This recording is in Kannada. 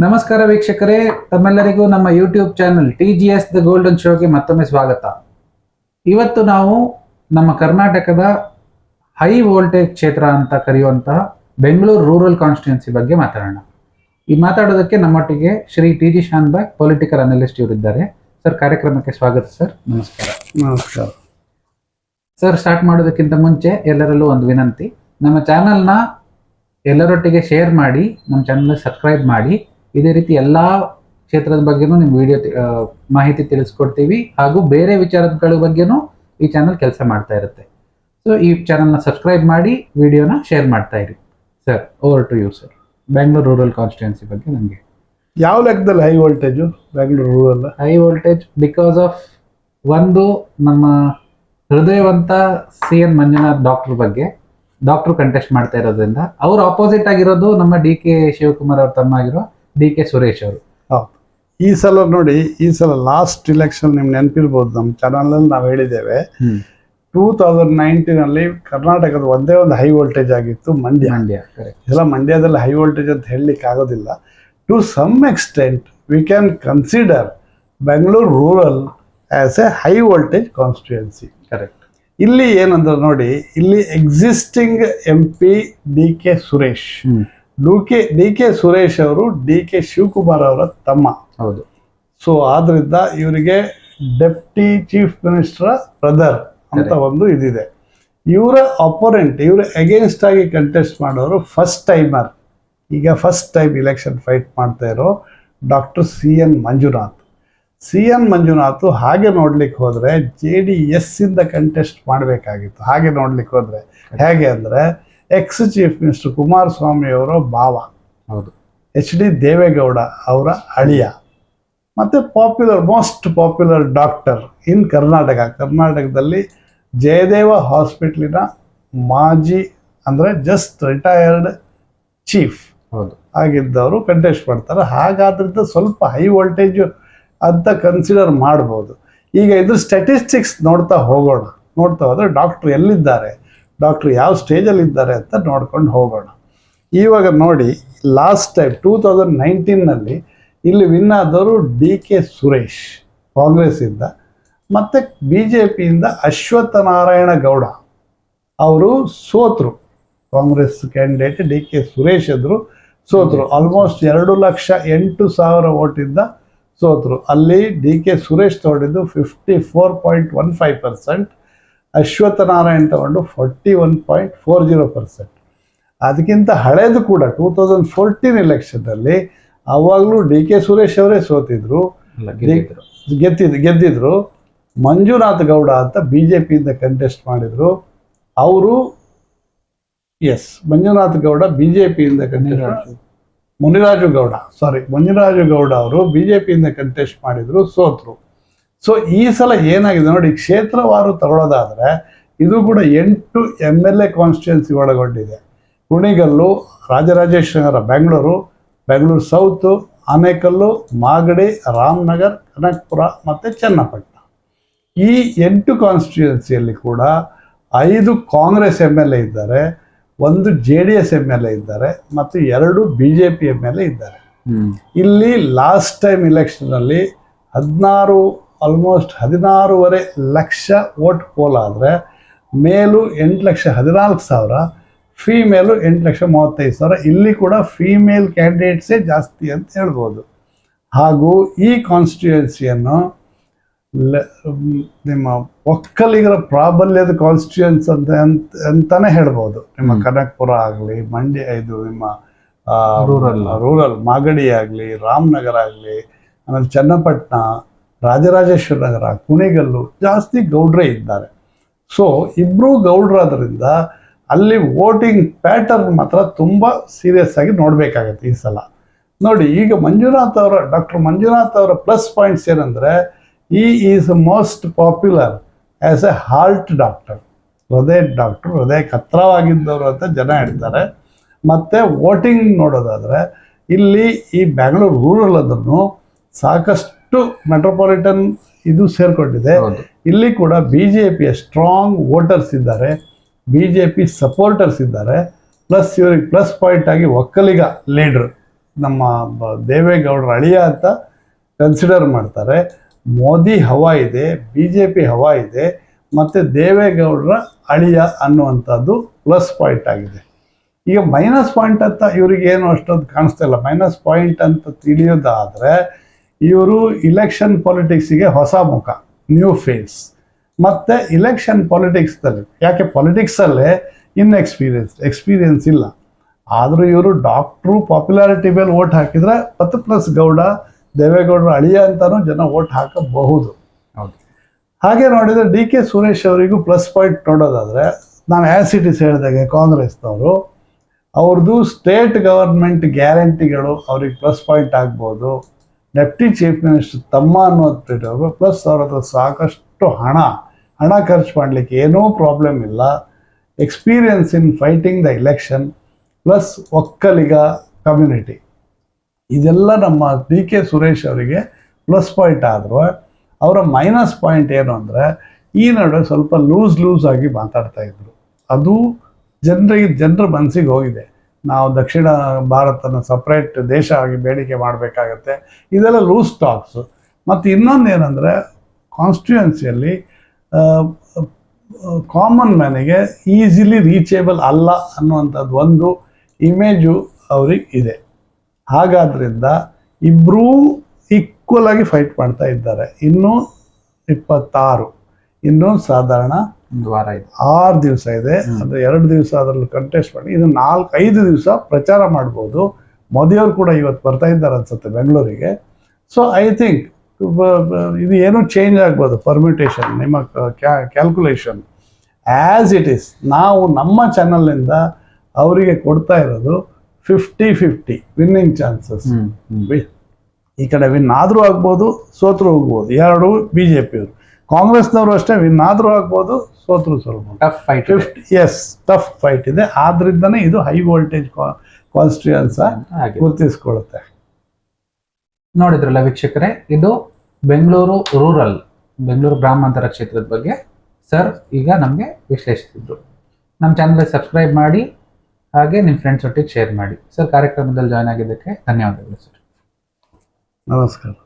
ನಮಸ್ಕಾರ ವೀಕ್ಷಕರೇ, ತಮ್ಮೆಲ್ಲರಿಗೂ ನಮ್ಮ YouTube channel TGS the golden ಶೋಗೆ ಮತ್ತೊಮ್ಮೆ ಸ್ವಾಗತ. ಇವತ್ತು ನಾವು ನಮ್ಮ ಕರ್ನಾಟಕದ ಹೈ ವೋಲ್ಟೇಜ್ ಕ್ಷೇತ್ರ ಅಂತ ಕರೆಯುವಂತಹ ಬೆಂಗಳೂರು ರೂರಲ್ ಕಾನ್ಸ್ಟಿಟ್ಯೂನ್ಸಿ ಬಗ್ಗೆ ಮಾತಾಡೋಣ. ಈ ಮಾತಾಡೋದಕ್ಕೆ ನಮ್ಮೊಟ್ಟಿಗೆ Shri TG Shanbhag political analyst ಇವರಿದ್ದಾರೆ. ಸರ್, ಕಾರ್ಯಕ್ರಮಕ್ಕೆ ಸ್ವಾಗತ ಸರ್. ನಮಸ್ಕಾರ. ನಮಸ್ಕಾರ ಸರ್, ಸ್ಟಾರ್ಟ್ ಮಾಡೋದಕ್ಕಿಂತ ಮುಂಚೆ ಎಲ್ಲರಲ್ಲೂ ಒಂದು ವಿನಂತಿ, ನಮ್ಮ ಚಾನಲ್ನ ಎಲ್ಲರೊಟ್ಟಿಗೆ ಶೇರ್ ಮಾಡಿ, ನಮ್ಮ ಚಾನಲ್ ಸಬ್ಸ್ಕ್ರೈಬ್ ಮಾಡಿ. ಇದೇ ರೀತಿ ಎಲ್ಲ ಕ್ಷೇತ್ರದ ಬಗ್ಗೆನೂ ನಿಮ್ಮ ವಿಡಿಯೋ ಮಾಹಿತಿ ತಿಳಿಸ್ಕೊಡ್ತೀವಿ, ಹಾಗೂ ಬೇರೆ ವಿಚಾರಗಳ ಬಗ್ಗೆನೂ ಈ ಚಾನಲ್ ಕೆಲಸ ಮಾಡ್ತಾ ಇರುತ್ತೆ. ಸೊ ಈ ಚಾನಲ್ನ ಸಬ್ಸ್ಕ್ರೈಬ್ ಮಾಡಿ, ವಿಡಿಯೋನ ಶೇರ್ ಮಾಡ್ತಾ ಇರಿ. Sir, over to you sir. Bengaluru rural constituency ಬಗ್ಗೆ ನನಗೆ ಯಾವ ಲೆಕ್ಕದಲ್ಲಿ high voltage Bengaluru rural? High voltage because of ಒಂದು ನಮ್ಮ ಹೃದಯವಂತ CN ಮಂಜುನಾಥ್ ಡಾಕ್ಟರ್ ಬಗ್ಗೆ. ಡಾಕ್ಟರ್ ಕಂಟೆಸ್ಟ್ ಮಾಡ್ತಾ ಇರೋದ್ರಿಂದ ಅವ್ರು ಆಪೋಸಿಟ್ ಆಗಿರೋದು ನಮ್ಮ DK ಶಿವಕುಮಾರ್ ಅವ್ರ ತಮ್ಮ ಆಗಿರೋ DK ಸುರೇಶ್ ಅವರು. ಹೌದು. ಈ ಸಲ ನೋಡಿ, ಈ ಸಲ ಲಾಸ್ಟ್ ಇಲೆಕ್ಷನ್ ನಿಮ್ಗೆ ನೆನಪಿರ್ಬೋದು, ನಮ್ಮ ಚಾನಲಲ್ಲಿ ನಾವು ಹೇಳಿದ್ದೇವೆ 2019 ಕರ್ನಾಟಕದ ಒಂದೇ ಒಂದು ಹೈ ವೋಲ್ಟೇಜ್ ಆಗಿತ್ತು ಮಂಡ್ಯ. ಇದೆಲ್ಲ ಮಂಡ್ಯದಲ್ಲಿ ಹೈ ವೋಲ್ಟೇಜ್ ಅಂತ ಹೇಳಲಿಕ್ಕೆ ಆಗೋದಿಲ್ಲ. To some extent we can consider Bengaluru rural as a high voltage constituency. Correct. ಇಲ್ಲಿ ಏನಂದ್ರೆ ನೋಡಿ, ಇಲ್ಲಿ existing MP DK Suresh, DK Suresh ಅವರು DK ಶಿವಕುಮಾರ್ ಅವರ ತಮ್ಮ. ಹೌದು. ಸೊ ಆದ್ರಿಂದ ಇವರಿಗೆ ಡೆಪ್ಟಿ ಚೀಫ್ ಮಿನಿಸ್ಟರ್ ಬ್ರದರ್ ಅಂತ ಒಂದು ಇದಿದೆ. ಇವರ ಅಪೋನೆಂಟ್, ಇವ್ರ ಅಗೇನ್ಸ್ಟ್ ಆಗಿ ಕಂಟೆಸ್ಟ್ ಮಾಡೋರು ಫಸ್ಟ್ ಟೈಮರ್, ಈಗ ಫಸ್ಟ್ ಟೈಮ್ ಇಲೆಕ್ಷನ್ ಫೈಟ್ ಮಾಡ್ತಾ ಇರೋ doctor CN Manjunath. CN Manjunath ಹಾಗೆ ನೋಡ್ಲಿಕ್ಕೆ ಹೋದ್ರೆ JDS ಇಂದ ಕಂಟೆಸ್ಟ್ ಮಾಡಬೇಕಾಗಿತ್ತು. ಹಾಗೆ ನೋಡ್ಲಿಕ್ಕೆ ಹೋದ್ರೆ ಹೇಗೆ ಅಂದ್ರೆ, ಎಕ್ಸ್ ಚೀಫ್ ಮಿನಿಸ್ಟರ್ ಕುಮಾರಸ್ವಾಮಿ ಅವರ ಭಾವ. ಹೌದು. HD ದೇವೇಗೌಡ ಅವರ ಅಳಿಯ, ಮತ್ತೆ ಮೋಸ್ಟ್ ಪಾಪ್ಯುಲರ್ ಡಾಕ್ಟರ್ ಇನ್ ಕರ್ನಾಟಕದಲ್ಲಿ ಜಯದೇವ ಹಾಸ್ಪಿಟ್ಲಿನ ಮಾಜಿ ಅಂದ್ರೆ ಜಸ್ಟ್ ರಿಟೈರ್ಡ್ ಚೀಫ್ ಆಗಿದ್ದವರು ಕಂಟೆಸ್ಟ್ ಮಾಡ್ತಾರೆ. ಹಾಗಾದ್ರಿಂದ ಸ್ವಲ್ಪ ಹೈ ವೋಲ್ಟೇಜ್ ಅಂತ ಕನ್ಸಿಡರ್ ಮಾಡ್ಬೋದು. ಈಗ ಇದ್ರ ಸ್ಟ್ಯಾಟಿಸ್ಟಿಕ್ಸ್ ನೋಡ್ತಾ ಹೋದ್ರೆ ಡಾಕ್ಟ್ರು ಎಲ್ಲಿದ್ದಾರೆ, ಡಾಕ್ಟ್ರು ಯಾವ ಸ್ಟೇಜಲ್ಲಿ ಇದ್ದಾರೆ ಅಂತ ನೋಡ್ಕೊಂಡು ಹೋಗೋಣ. ಇವಾಗ ನೋಡಿ, ಲಾಸ್ಟ್ ಟೈಮ್ 2019 ಇಲ್ಲಿ ವಿನ್ ಆದವರು DK ಸುರೇಶ್ ಕಾಂಗ್ರೆಸ್ಸಿಂದ, ಮತ್ತು BJPಯಿಂದ ಅಶ್ವತ್ಥನಾರಾಯಣ ಗೌಡ ಅವರು ಸೋತರು. ಕಾಂಗ್ರೆಸ್ ಕ್ಯಾಂಡಿಡೇಟ್ DK ಸುರೇಶ್ ಎದುರು ಸೋತರು. ಆಲ್ಮೋಸ್ಟ್ 2,08,000 ಓಟಿಂದ ಸೋತರು. ಅಲ್ಲಿ DK ಸುರೇಶ್ ತಗೊಂಡಿದ್ದು 54.15%, ಅಶ್ವತ್ಥನಾರಾಯಣ್ ತಗೊಂಡು 41.40%. ಅದಕ್ಕಿಂತ ಹಳೇದು ಕೂಡ 2014 ಎಲೆಕ್ಷನ್ನಲ್ಲಿ ಅವಾಗಲೂ DK ಸುರೇಶ್ ಅವರೇ ಸೋತಿದ್ರು, ಗೆದ್ದಿದ್ರು. ಮಂಜುನಾಥ್ ಗೌಡ ಅಂತ BJPಯಿಂದ ಕಂಟೆಸ್ಟ್ ಮಾಡಿದ್ರು. ಅವರು ಮಂಜುನಾಥ್ ಗೌಡ BJPಯಿಂದ ಮಂಜುರಾಜು ಗೌಡ ಅವರು BJPಯಿಂದ ಕಂಟೆಸ್ಟ್ ಮಾಡಿದ್ರು, ಸೋತರು. ಸೊ ಈ ಸಲ ಏನಾಗಿದೆ ನೋಡಿ, ಕ್ಷೇತ್ರವಾರು ತಗೊಳ್ಳೋದಾದ್ರೆ ಇದು ಕೂಡ 8 MLA ಕಾನ್ಸ್ಟಿಟ್ಯೂನ್ಸಿ ಒಳಗೊಂಡಿದೆ. ಕುಣಿಗಲ್ಲು, ರಾಜರಾಜೇಶ್ವರಿ ನಗರ ಬೆಂಗಳೂರು ಸೌತು, ಆನೇಕಲ್ಲು, ಮಾಗಡಿ, ರಾಮನಗರ್, ಕನಕಪುರ ಮತ್ತು ಚನ್ನಪಟ್ಟಣ. ಈ 8 ಕಾನ್ಸ್ಟಿಟ್ಯೂನ್ಸಿಯಲ್ಲಿ ಕೂಡ 5 ಕಾಂಗ್ರೆಸ್ MLA ಇದ್ದಾರೆ, 1 JDS MLA ಇದ್ದಾರೆ, ಮತ್ತು 2 BJP MLA ಇದ್ದಾರೆ. ಇಲ್ಲಿ ಲಾಸ್ಟ್ ಟೈಮ್ ಇಲೆಕ್ಷನ್ನಲ್ಲಿ 16.5 ಲಕ್ಷ ವೋಟ್ ಪೋಲ್ ಆದರೆ ಮೇಲು 8,14,000, ಫೀಮೇಲು 8,35,000. ಇಲ್ಲಿ ಕೂಡ ಫೀಮೇಲ್ ಕ್ಯಾಂಡಿಡೇಟ್ಸೇ ಜಾಸ್ತಿ ಅಂತ ಹೇಳ್ಬೋದು. ಹಾಗೂ ಈ ಕಾನ್ಸ್ಟಿಟ್ಯೂನ್ಸಿಯನ್ನು ನಿಮ್ಮ ಒಕ್ಕಲಿಗರ ಪ್ರಾಬಲ್ಯದ ಕಾನ್ಸ್ಟಿಟ್ಯೂನ್ಸ್ ಅಂತಾನೆ ಹೇಳ್ಬೋದು. ನಿಮ್ಮ ಕನಕಪುರ ಆಗಲಿ, ಮಂಡ್ಯ, ಇದು ನಿಮ್ಮ ರೂರಲ್ ಮಾಗಡಿ ಆಗಲಿ, ರಾಮನಗರ ಆಗಲಿ, ಆಮೇಲೆ ಚನ್ನಪಟ್ಟಣ, ರಾಜರಾಜೇಶ್ವರಿ ನಗರ, ಕುಣಿಗಲ್ಲು ಜಾಸ್ತಿ ಗೌಡ್ರೇ ಇದ್ದಾರೆ. ಸೊ ಇಬ್ಬರು ಗೌಡ್ರಾದ್ರಿಂದ ಅಲ್ಲಿ ವೋಟಿಂಗ್ ಪ್ಯಾಟರ್ನ್ ಮಾತ್ರ ತುಂಬ ಸೀರಿಯಸ್ ಆಗಿ ನೋಡಬೇಕಾಗತ್ತೆ ಈ ಸಲ. ನೋಡಿ, ಈಗ ಡಾಕ್ಟರ್ ಮಂಜುನಾಥ್ ಅವರ ಪ್ಲಸ್ ಪಾಯಿಂಟ್ಸ್ ಏನಂದರೆ, is most popular as A heart doctor, ಹೃದಯಕ್ಕೆ ಹತ್ರವಾಗಿದ್ದವರು ಅಂತ ಜನ ಹೇಳ್ತಾರೆ. ಮತ್ತು ವೋಟಿಂಗ್ ನೋಡೋದಾದರೆ ಇಲ್ಲಿ ಈ ಬೆಂಗಳೂರು ರೂರಲ್ ಅದನ್ನು ಸಾಕಷ್ಟು ಮೆಟ್ರೋಪಾಲಿಟನ್ ಇದು ಸೇರಿಕೊಂಡಿದೆ. ಇಲ್ಲಿ ಕೂಡ BJPಯ ಸ್ಟ್ರಾಂಗ್ ವೋಟರ್ಸ್ ಇದ್ದಾರೆ, BJP ಸಪೋರ್ಟರ್ಸ್ ಇದ್ದಾರೆ. ಪ್ಲಸ್ ಇವ್ರಿಗೆ ಪ್ಲಸ್ ಪಾಯಿಂಟ್ ಆಗಿ ಒಕ್ಕಲಿಗ ಲೀಡ್ರ್ ನಮ್ಮ ದೇವೇಗೌಡರ ಅಳಿಯ ಅಂತ ಕನ್ಸಿಡರ್ ಮಾಡ್ತಾರೆ. ಮೋದಿ ಹವಾ ಇದೆ, BJP ಹವಾ ಇದೆ, ಮತ್ತು ದೇವೇಗೌಡರ ಅಳಿಯ ಅನ್ನುವಂಥದ್ದು ಪ್ಲಸ್ ಪಾಯಿಂಟ್ ಆಗಿದೆ. ಈಗ ಮೈನಸ್ ಪಾಯಿಂಟ್ ಅಂತ ಇವರಿಗೇನು ಅಷ್ಟೊಂದು ಕಾಣಿಸ್ತಾ ಇಲ್ಲ. ಮೈನಸ್ ಪಾಯಿಂಟ್ ಅಂತ ತಿಳಿಯೋದಾದರೆ ಇವರು ಇಲೆಕ್ಷನ್ ಪಾಲಿಟಿಕ್ಸಿಗೆ ಹೊಸ ಮುಖ, ನ್ಯೂ ಫೇಸ್. ಮತ್ತು ಇಲೆಕ್ಷನ್ ಪಾಲಿಟಿಕ್ಸ್ದಲ್ಲಿ, ಯಾಕೆ ಪಾಲಿಟಿಕ್ಸಲ್ಲೇ ಎಕ್ಸ್ಪೀರಿಯನ್ಸ್ ಇಲ್ಲ, ಆದರೂ ಇವರು ಡಾಕ್ಟ್ರು ಪಾಪ್ಯುಲಾರಿಟಿ ಮೇಲೆ ಓಟ್ ಹಾಕಿದರೆ ಮತ್ತು ಪ್ಲಸ್ ಗೌಡ ದೇವೇಗೌಡರ ಅಳಿಯ ಅಂತಲೂ ಜನ ಓಟ್ ಹಾಕಬಹುದು. ಹೌದು. ಹಾಗೆ ನೋಡಿದರೆ DK ಸುರೇಶ್ ಅವರಿಗೂ ಪ್ಲಸ್ ಪಾಯಿಂಟ್ ನೋಡೋದಾದರೆ, ನಾನು ಆ್ಯಸಿಟಿಸ್ ಹೇಳಿದಾಗೆ ಕಾಂಗ್ರೆಸ್ನವರು ಅವ್ರದ್ದು ಸ್ಟೇಟ್ ಗವರ್ಮೆಂಟ್ ಗ್ಯಾರಂಟಿಗಳು ಅವ್ರಿಗೆ ಪ್ಲಸ್ ಪಾಯಿಂಟ್ ಆಗ್ಬೋದು. ಡೆಪ್ಟಿ ಚೀಫ್ ಮಿನಿಸ್ಟರ್ ತಮ್ಮ ಅನ್ನೋದು ಪ್ಲಸ್ ಅವ್ರ ಹತ್ರ ಸಾಕಷ್ಟು ಹಣ ಖರ್ಚು ಮಾಡಲಿಕ್ಕೆ ಏನೂ ಪ್ರಾಬ್ಲಮ್ ಇಲ್ಲ. Experience in fighting the election plus Vokkaliga community, ಇದೆಲ್ಲ ನಮ್ಮ DK ಸುರೇಶ್ ಅವರಿಗೆ ಪ್ಲಸ್ ಪಾಯಿಂಟ್ ಆದರೂ ಅವರ ಮೈನಸ್ ಪಾಯಿಂಟ್ ಏನು ಅಂದರೆ ಈ ನಡುವೆ ಸ್ವಲ್ಪ ಲೂಸ್ ಆಗಿ ಮಾತಾಡ್ತಾ ಇದ್ರು. ಅದು ಜನರ ಮನಸ್ಸಿಗೆ ಹೋಗಿದೆ. ನಾವು ದಕ್ಷಿಣ ಭಾರತನ ಸಪ್ರೇಟ್ ದೇಶ ಆಗಿ ಬೇಡಿಕೆ ಮಾಡಬೇಕಾಗತ್ತೆ, ಇದೆಲ್ಲ ಲೂಸ್ ಟಾಕ್ಸ್. ಮತ್ತು ಇನ್ನೊಂದು ಏನಂದರೆ ಕಾನ್ಸ್ಟಿಟ್ಯೂಯೆನ್ಸಿಯಲ್ಲಿ ಕಾಮನ್ ಮ್ಯಾನಿಗೆ ಈಸಿಲಿ ರೀಚೇಬಲ್ ಅಲ್ಲ ಅನ್ನುವಂಥದ್ದು ಒಂದು ಇಮೇಜು ಅವ್ರಿಗೆ ಇದೆ. ಹಾಗಾದ್ರಿಂದ ಇಬ್ಬರೂ ಈಕ್ವಲ್ ಆಗಿ ಫೈಟ್ ಮಾಡ್ತಾ ಇದ್ದಾರೆ. ಇನ್ನೂ 26, ಇನ್ನೂ ಸಾಧಾರಣ 6 ದಿವಸ ಇದೆ. ಅಂದರೆ 2 ದಿವಸ ಅದರಲ್ಲಿ ಕಂಟೆಸ್ಟ್ ಮಾಡಿ ಇನ್ನು 4-5 ದಿವಸ ಪ್ರಚಾರ ಮಾಡ್ಬೋದು. ಮೋದಿಯವರು ಕೂಡ ಇವತ್ತು ಬರ್ತಾ ಇದ್ದಾರೆ ಅನ್ಸುತ್ತೆ ಬೆಂಗಳೂರಿಗೆ. ಸೊ ಐ ಥಿಂಕ್ ಇದು ಏನೂ ಚೇಂಜ್ ಆಗ್ಬೋದು, ಪರ್ಮ್ಯುಟೇಷನ್, ನಿಮ್ಮ ಕ್ಯಾಲ್ಕುಲೇಷನ್ ಆ್ಯಸ್ ಇಟ್ ಈಸ್. ನಾವು ನಮ್ಮ ಚಾನಲ್ನಿಂದ ಅವರಿಗೆ ಕೊಡ್ತಾ ಇರೋದು 50-50 ವಿನ್ನಿಂಗ್ ಚಾನ್ಸಸ್. ಈ ಕಡೆ ವಿನ್ ಆದರೂ ಆಗ್ಬೋದು, ಸೋತ್ರೂ ಹೋಗ್ಬೋದು. 2 BJP ಅವರು. ಕಾಂಗ್ರೆಸ್ನವರು ಅಷ್ಟೇ ವಿನ್ ಆದರೂ ಆಗ್ಬೋದು, ಸೋತ್ರೂ ಸೋಲ್ಬೋದು. Tough fight. ಟಫ್ ಫೈಟ್ ಇದೆ. ಆದ್ರಿಂದನೇ ಇದು ಹೈ ವೋಲ್ಟೇಜ್ ಕಾನ್ಸ್ಟಿಟ್ಯೂಯನ್ಸ್ ಗುರುತಿಸ್ಕೊಳ್ಳುತ್ತೆ. ನೋಡಿದ್ರಲ್ಲ ವೀಕ್ಷಕರೇ, ಇದು ಬೆಂಗಳೂರು ರೂರಲ್, ಬೆಂಗಳೂರು ಗ್ರಾಮಾಂತರ ಕ್ಷೇತ್ರದ ಬಗ್ಗೆ ಸರ್ ಈಗ ನಮಗೆ ವಿಶ್ಲೇಷಿಸಿದ್ರು. ನಮ್ಮ ಚಾನಲ್ಗೆ ಸಬ್ಸ್ಕ್ರೈಬ್ ಮಾಡಿ, ಹಾಗೆ ನಿಮ್ಮ ಫ್ರೆಂಡ್ಸ್ ಒಟ್ಟಿಗೆ ಶೇರ್ ಮಾಡಿ. ಸರ್ ಕಾರ್ಯಕ್ರಮದಲ್ಲಿ ಜಾಯ್ನ್ ಆಗಿದ್ದಕ್ಕೆ ಧನ್ಯವಾದಗಳು ಸರ್. ನಮಸ್ಕಾರ.